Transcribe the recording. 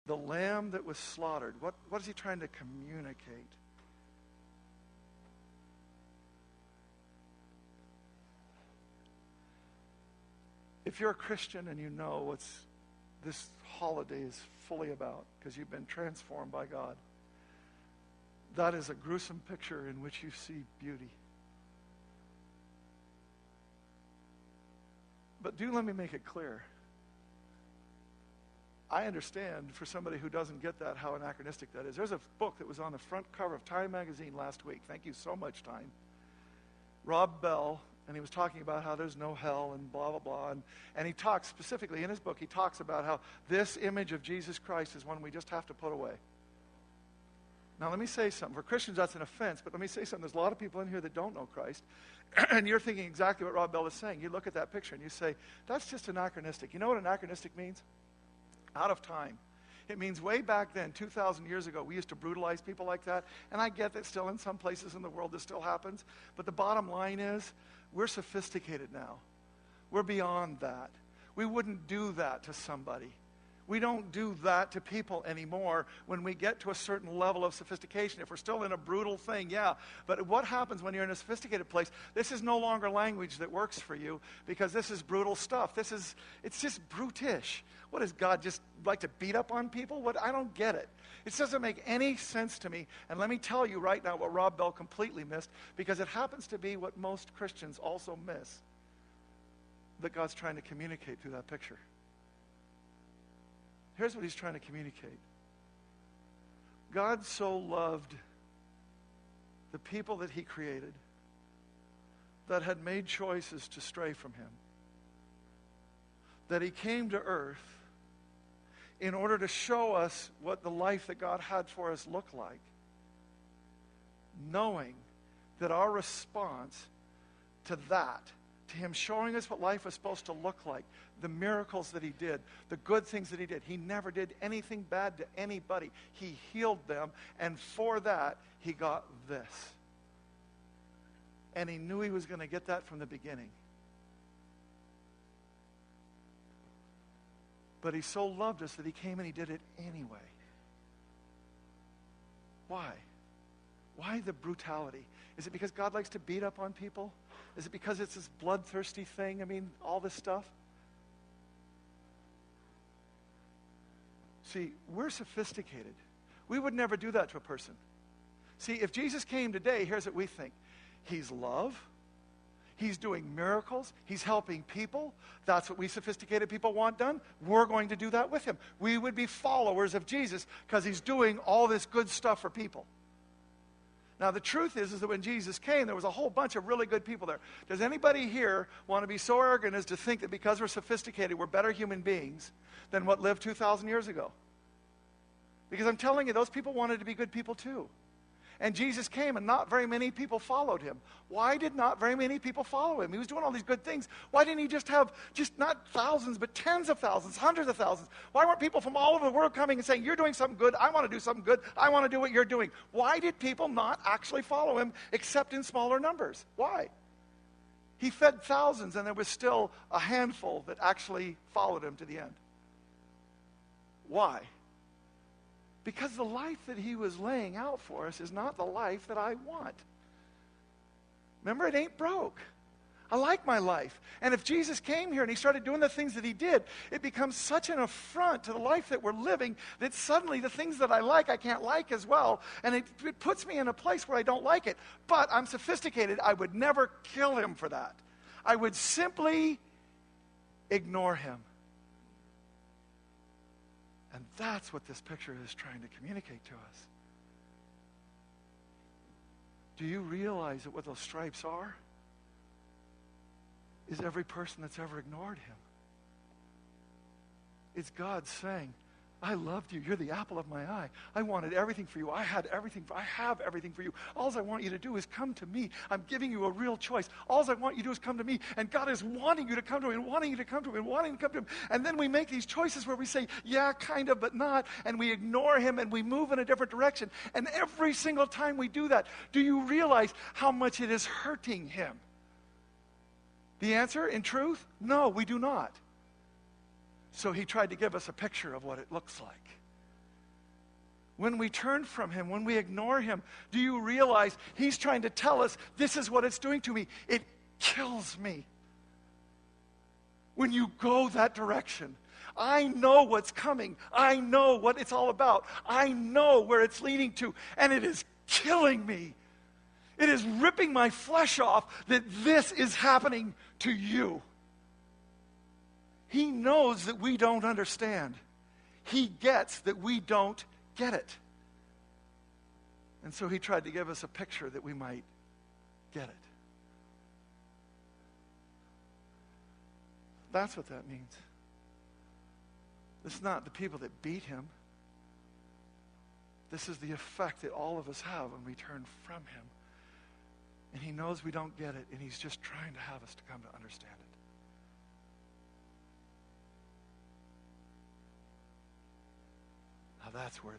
The lamb that was slaughtered. What is he trying to communicate? If you're a Christian and you know what this holiday is fully about, because you've been transformed by God, that is a gruesome picture in which you see beauty. But do let me make it clear. I understand for somebody who doesn't get that how anachronistic that is. There's a book that was on the front cover of Time magazine last week. Thank you so much, Time. Rob Bell, and he was talking about how there's no hell and blah, blah, blah. And he talks specifically in his book, he talks about how this image of Jesus Christ is one we just have to put away. Now, let me say something. For Christians, that's an offense, but let me say something. There's a lot of people in here that don't know Christ, and you're thinking exactly what Rob Bell is saying. You look at that picture and you say, that's just anachronistic. You know what anachronistic means? Out of time. It means way back then, 2,000 years ago, we used to brutalize people like that. And I get that still in some places in the world this still happens. But the bottom line is, we're sophisticated now. We're beyond that. We wouldn't do that to somebody. We don't do that to people anymore when we get to a certain level of sophistication. If we're still in a brutal thing, yeah. But what happens when you're in a sophisticated place? This is no longer language that works for you because this is brutal stuff. It's just brutish. What, does God just like to beat up on people? I don't get it. It doesn't make any sense to me. And let me tell you right now what Rob Bell completely missed, because it happens to be what most Christians also miss, that God's trying to communicate through that picture. Here's what he's trying to communicate. God so loved the people that he created that had made choices to stray from him, that he came to earth in order to show us what the life that God had for us looked like, knowing that our response to that, to him showing us what life was supposed to look like, the miracles that he did, the good things that he did. He never did anything bad to anybody. He healed them, and for that, he got this. And he knew he was going to get that from the beginning. But he so loved us that he came and he did it anyway. Why? Why the brutality? Is it because God likes to beat up on people? Is it because it's this bloodthirsty thing? I mean, all this stuff? See, we're sophisticated. We would never do that to a person. See, if Jesus came today, here's what we think. He's love. He's doing miracles. He's helping people. That's what we sophisticated people want done. We're going to do that with him. We would be followers of Jesus because he's doing all this good stuff for people. Now, the truth is that when Jesus came, there was a whole bunch of really good people there. Does anybody here want to be so arrogant as to think that because we're sophisticated, we're better human beings than what lived 2,000 years ago? Because I'm telling you, those people wanted to be good people too. And Jesus came and not very many people followed him. Why did not very many people follow him? He was doing all these good things. Why didn't he just have not thousands, but tens of thousands, hundreds of thousands? Why weren't people from all over the world coming and saying, you're doing something good, I want to do something good, I want to do what you're doing? Why did people not actually follow him except in smaller numbers? Why? He fed thousands and there was still a handful that actually followed him to the end. Why? Because the life that he was laying out for us is not the life that I want. Remember, it ain't broke. I like my life. And if Jesus came here and he started doing the things that he did, it becomes such an affront to the life that we're living that suddenly the things that I like, I can't like as well. And it puts me in a place where I don't like it. But I'm sophisticated. I would never kill him for that. I would simply ignore him. And that's what this picture is trying to communicate to us. Do you realize that what those stripes are? Is every person that's ever ignored him. It's God saying, I loved you. You're the apple of my eye. I wanted everything for you. I had everything. I have everything for you. All I want you to do is come to me. I'm giving you a real choice. All I want you to do is come to me. And God is wanting you to come to him and wanting you to come to him and wanting to come to him. And then we make these choices where we say, yeah, kind of, but not. And we ignore him and we move in a different direction. And every single time we do that, do you realize how much it is hurting him? The answer, in truth, no, we do not. So he tried to give us a picture of what it looks like. when we turn from him, when we ignore him, do you realize he's trying to tell us, this is what it's doing to me? It kills me. When you go that direction, I know what's coming. I know what it's all about. I know where it's leading to, and it is killing me. It is ripping my flesh off that this is happening to you. He knows that we don't understand. He gets that we don't get it. And so he tried to give us a picture that we might get it. That's what that means. It's not the people that beat him. This is the effect that all of us have when we turn from him. And he knows we don't get it, and he's just trying to have us to come to understand it. Now that's worthy.